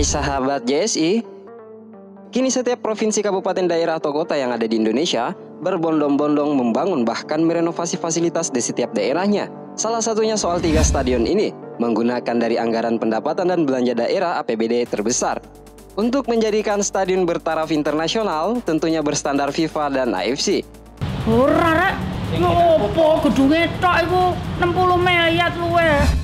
Hai sahabat JSI, kini setiap provinsi, kabupaten, daerah, atau kota yang ada di Indonesia berbondong-bondong membangun bahkan merenovasi fasilitas di setiap daerahnya. Salah satunya soal 3 stadion ini menggunakan dari anggaran pendapatan dan belanja daerah APBD terbesar. Untuk menjadikan stadion bertaraf internasional tentunya berstandar FIFA dan AFC. Ora rek, ngopo gedunge tok iku 60 miliar luwe.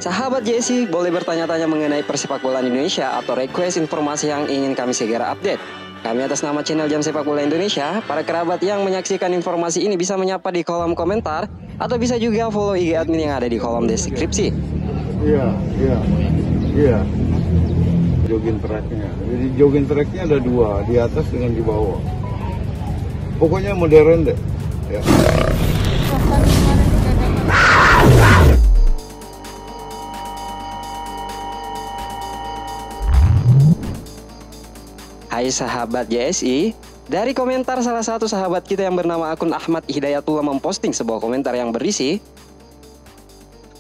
Sahabat JSI boleh bertanya-tanya mengenai persepak bola Indonesia atau request informasi yang ingin kami segera update. Kami atas nama channel Jam Sepak Bola Indonesia, para kerabat yang menyaksikan informasi ini bisa menyapa di kolom komentar atau bisa juga follow IG admin yang ada di kolom deskripsi. Iya. Jogging tracknya. Jadi jogging tracknya ada 2, di atas dengan di bawah. Pokoknya modern deh. Ya. Hai sahabat JSI, dari komentar salah satu sahabat kita yang bernama akun Ahmad Hidayatullah memposting sebuah komentar yang berisi,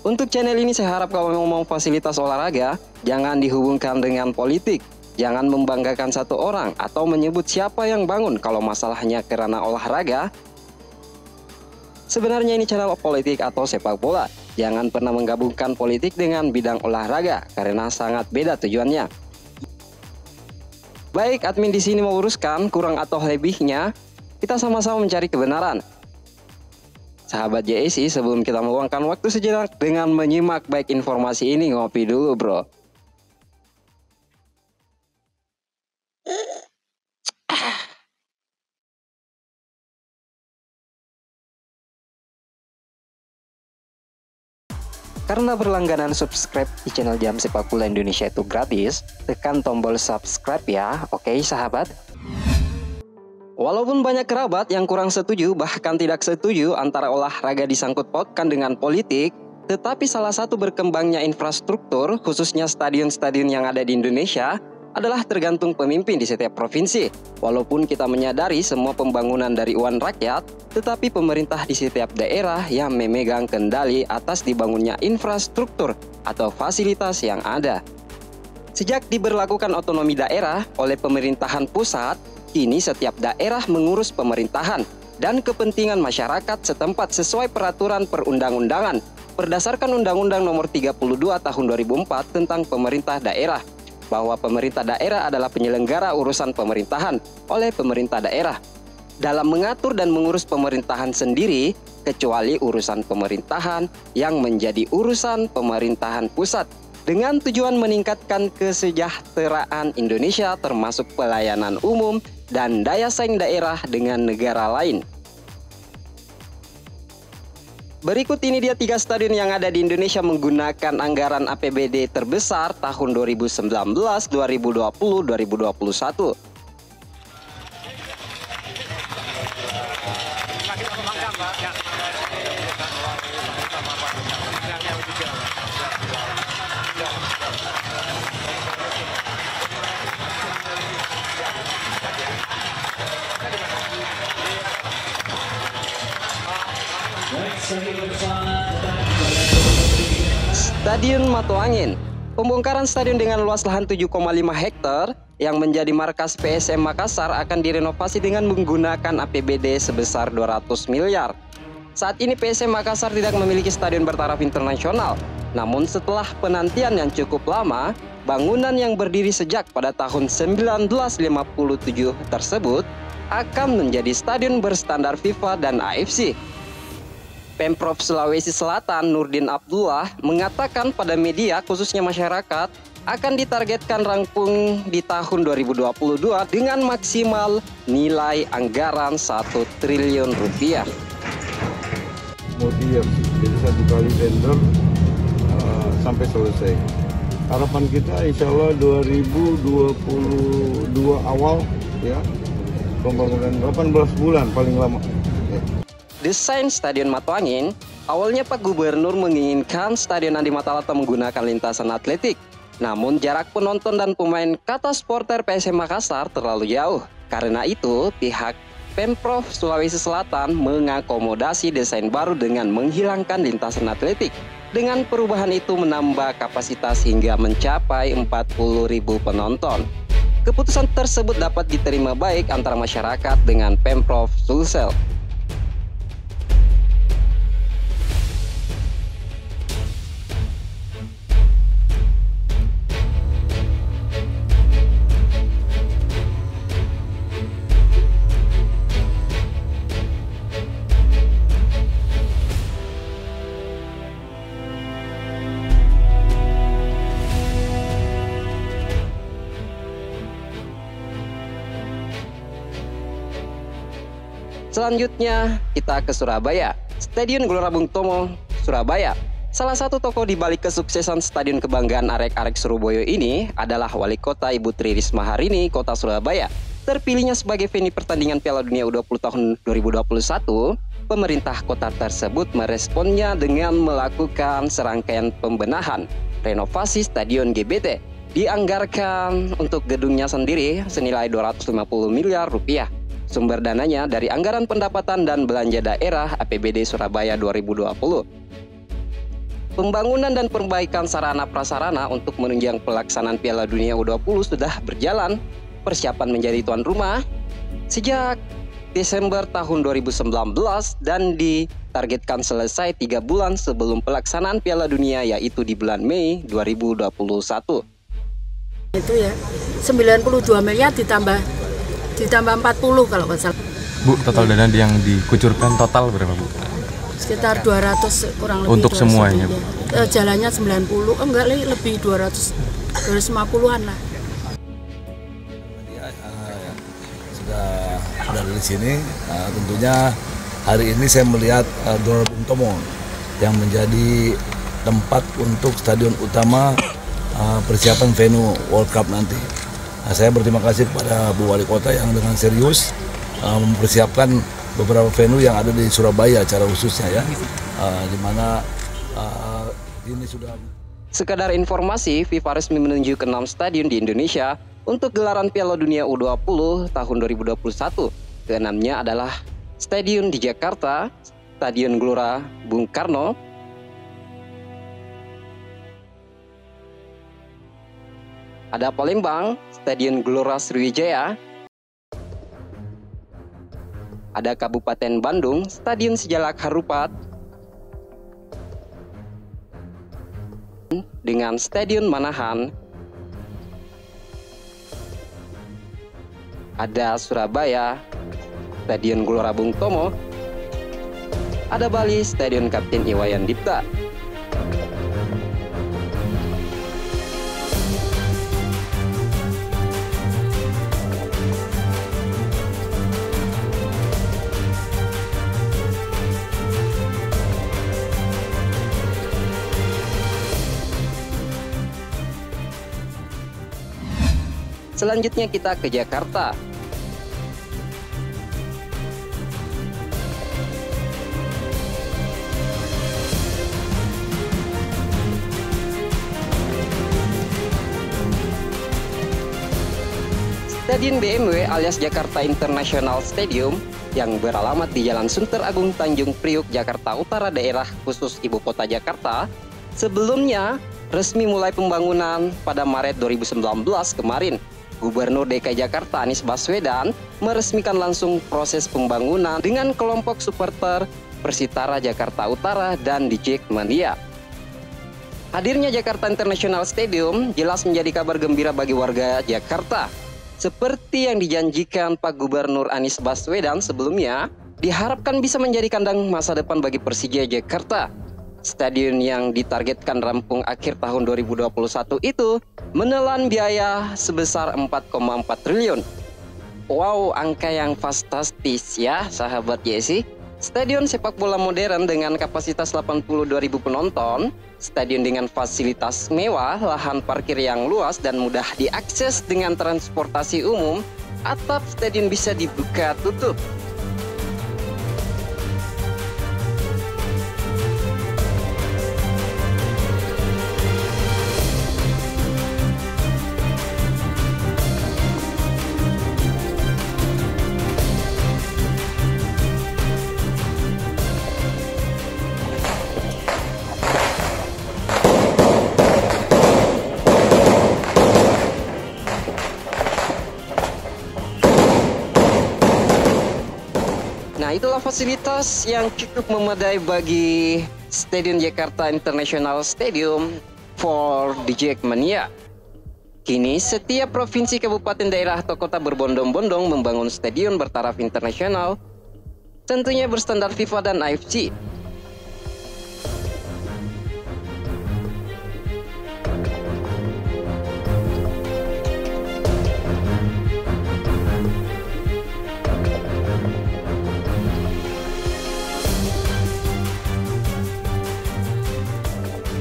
untuk channel ini saya harap kalau ngomong fasilitas olahraga, jangan dihubungkan dengan politik. Jangan membanggakan satu orang atau menyebut siapa yang bangun kalau masalahnya karena olahraga. Sebenarnya ini channel politik atau sepak bola. Jangan pernah menggabungkan politik dengan bidang olahraga karena sangat beda tujuannya. Baik, admin di sini meluruskan kurang atau lebihnya, kita sama-sama mencari kebenaran. Sahabat JSI, sebelum kita meluangkan waktu sejenak dengan menyimak baik informasi ini, ngopi dulu bro. Karena berlangganan subscribe di channel Jam Sepak Bola Indonesia itu gratis, tekan tombol subscribe ya, oke sahabat? Walaupun banyak kerabat yang kurang setuju bahkan tidak setuju antara olahraga disangkut pautkan dengan politik, tetapi salah satu berkembangnya infrastruktur khususnya stadion-stadion yang ada di Indonesia adalah tergantung pemimpin di setiap provinsi. Walaupun kita menyadari semua pembangunan dari uang rakyat, tetapi pemerintah di setiap daerah yang memegang kendali atas dibangunnya infrastruktur atau fasilitas yang ada. Sejak diberlakukan otonomi daerah oleh pemerintahan pusat, kini setiap daerah mengurus pemerintahan dan kepentingan masyarakat setempat sesuai peraturan perundang-undangan berdasarkan Undang-Undang Nomor 32 Tahun 2004 tentang pemerintah daerah, bahwa pemerintah daerah adalah penyelenggara urusan pemerintahan oleh pemerintah daerah dalam mengatur dan mengurus pemerintahan sendiri, kecuali urusan pemerintahan yang menjadi urusan pemerintahan pusat dengan tujuan meningkatkan kesejahteraan Indonesia termasuk pelayanan umum dan daya saing daerah dengan negara lain. Berikut ini dia 3 stadion yang ada di Indonesia menggunakan anggaran APBD terbesar tahun 2019, 2020, 2021. Stadion Matuangin. Pembongkaran stadion dengan luas lahan 7,5 hektar yang menjadi markas PSM Makassar akan direnovasi dengan menggunakan APBD sebesar 200 miliar. Saat ini PSM Makassar tidak memiliki stadion bertaraf internasional. Namun setelah penantian yang cukup lama, bangunan yang berdiri sejak pada tahun 1957 tersebut akan menjadi stadion berstandar FIFA dan AFC. Pemprov Sulawesi Selatan Nurdin Abdullah mengatakan pada media khususnya masyarakat akan ditargetkan rampung di tahun 2022 dengan maksimal nilai anggaran 1 triliun rupiah. Kemudian jadi 1 kali tender sampai selesai. Harapan kita insya Allah 2022 awal ya, pembangunan 18 bulan paling lama. Ya. desain Stadion Matuangin, awalnya Pak Gubernur menginginkan Stadion Andi Matalata menggunakan lintasan atletik. Namun jarak penonton dan pemain kata supporter PSM Makassar terlalu jauh. Karena itu, pihak Pemprov Sulawesi Selatan mengakomodasi desain baru dengan menghilangkan lintasan atletik. Dengan perubahan itu menambah kapasitas hingga mencapai 40.000 penonton. Keputusan tersebut dapat diterima baik antara masyarakat dengan Pemprov Sulsel. Selanjutnya kita ke Surabaya, Stadion Gelora Bung Tomo, Surabaya. Salah satu tokoh di balik kesuksesan Stadion Kebanggaan Arek-Arek Surabaya ini adalah Wali Kota Ibu Tri Risma Harini, Kota Surabaya. Terpilihnya sebagai venue pertandingan Piala Dunia U20 tahun 2021, pemerintah kota tersebut meresponnya dengan melakukan serangkaian pembenahan, renovasi Stadion GBT. Dianggarkan untuk gedungnya sendiri senilai 250 miliar rupiah. Sumber dananya dari anggaran pendapatan dan belanja daerah APBD Surabaya 2020. Pembangunan dan perbaikan sarana prasarana untuk menunjang pelaksanaan Piala Dunia U20 sudah berjalan. Persiapan menjadi tuan rumah sejak Desember tahun 2019 dan ditargetkan selesai 3 bulan sebelum pelaksanaan Piala Dunia, yaitu di bulan Mei 2021. Itu ya, 92 miliar ditambah 40 kalau nggak salah. Bu, total dana yang dikucurkan total berapa, Bu? Sekitar 200 kurang lebih. Untuk semuanya, Bu? Jalannya 90, enggak lebih 250-an lah. Sudah dari sini, tentunya hari ini saya melihat Gelora Bung Tomo yang menjadi tempat untuk stadion utama persiapan venue World Cup nanti. Saya berterima kasih kepada Bu Wali Kota yang dengan serius mempersiapkan beberapa venue yang ada di Surabaya secara khususnya ya, di mana ini sudah. Sekadar informasi, FIFA resmi menunjuk 6 stadion di Indonesia untuk gelaran Piala Dunia U20 tahun 2021. Keenamnya adalah Stadion di Jakarta, Stadion Gelora Bung Karno, ada Palembang, Stadion Gelora Sriwijaya, ada Kabupaten Bandung, Stadion Sijalak Harupat, dengan Stadion Manahan, ada Surabaya, Stadion Gelora Bung Tomo, ada Bali, Stadion Kapten Iwayan Dipta. Selanjutnya kita ke Jakarta. Stadion BMW alias Jakarta International Stadium yang beralamat di Jalan Sunter Agung Tanjung Priuk, Jakarta Utara, daerah khusus Ibu Kota Jakarta, sebelumnya resmi mulai pembangunan pada Maret 2019 kemarin. Gubernur DKI Jakarta Anies Baswedan meresmikan langsung proses pembangunan dengan kelompok supporter Persitara Jakarta Utara dan di Jackmania. Hadirnya Jakarta International Stadium jelas menjadi kabar gembira bagi warga Jakarta. Seperti yang dijanjikan Pak Gubernur Anies Baswedan sebelumnya, diharapkan bisa menjadi kandang masa depan bagi Persija Jakarta. Stadion yang ditargetkan rampung akhir tahun 2021 itu menelan biaya sebesar 4,4 triliun. Wow, angka yang fantastis ya sahabat Yesi. Stadion sepak bola modern dengan kapasitas 82.000 penonton, stadion dengan fasilitas mewah, lahan parkir yang luas dan mudah diakses dengan transportasi umum, atap stadion bisa dibuka tutup. itulah fasilitas yang cukup memadai bagi Stadion Jakarta International Stadium for the Jackmania. Kini setiap provinsi, kabupaten, daerah atau kota berbondong-bondong membangun stadion bertaraf internasional, tentunya berstandar FIFA dan AFC.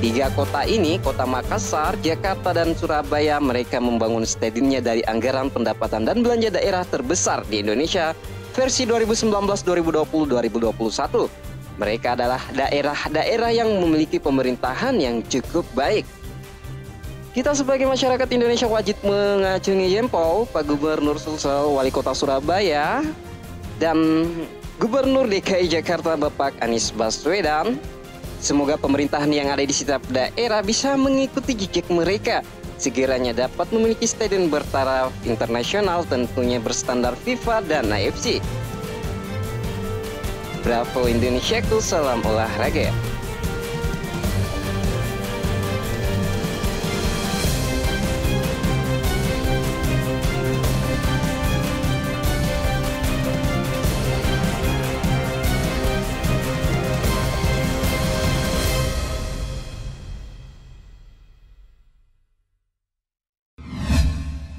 Tiga kota ini, Kota Makassar, Jakarta, dan Surabaya, mereka membangun stadionnya dari anggaran pendapatan dan belanja daerah terbesar di Indonesia versi 2019, 2020, 2021. Mereka adalah daerah-daerah yang memiliki pemerintahan yang cukup baik. Kita sebagai masyarakat Indonesia wajib mengacungi jempol Pak Gubernur Sulsel, Wali Kota Surabaya, dan Gubernur DKI Jakarta Bapak Anies Baswedan. Semoga pemerintahan yang ada di setiap daerah bisa mengikuti jejak mereka, sekiranya dapat memiliki stadion bertaraf internasional, tentunya berstandar FIFA dan AFC. Bravo Indonesiaku, salam olahraga.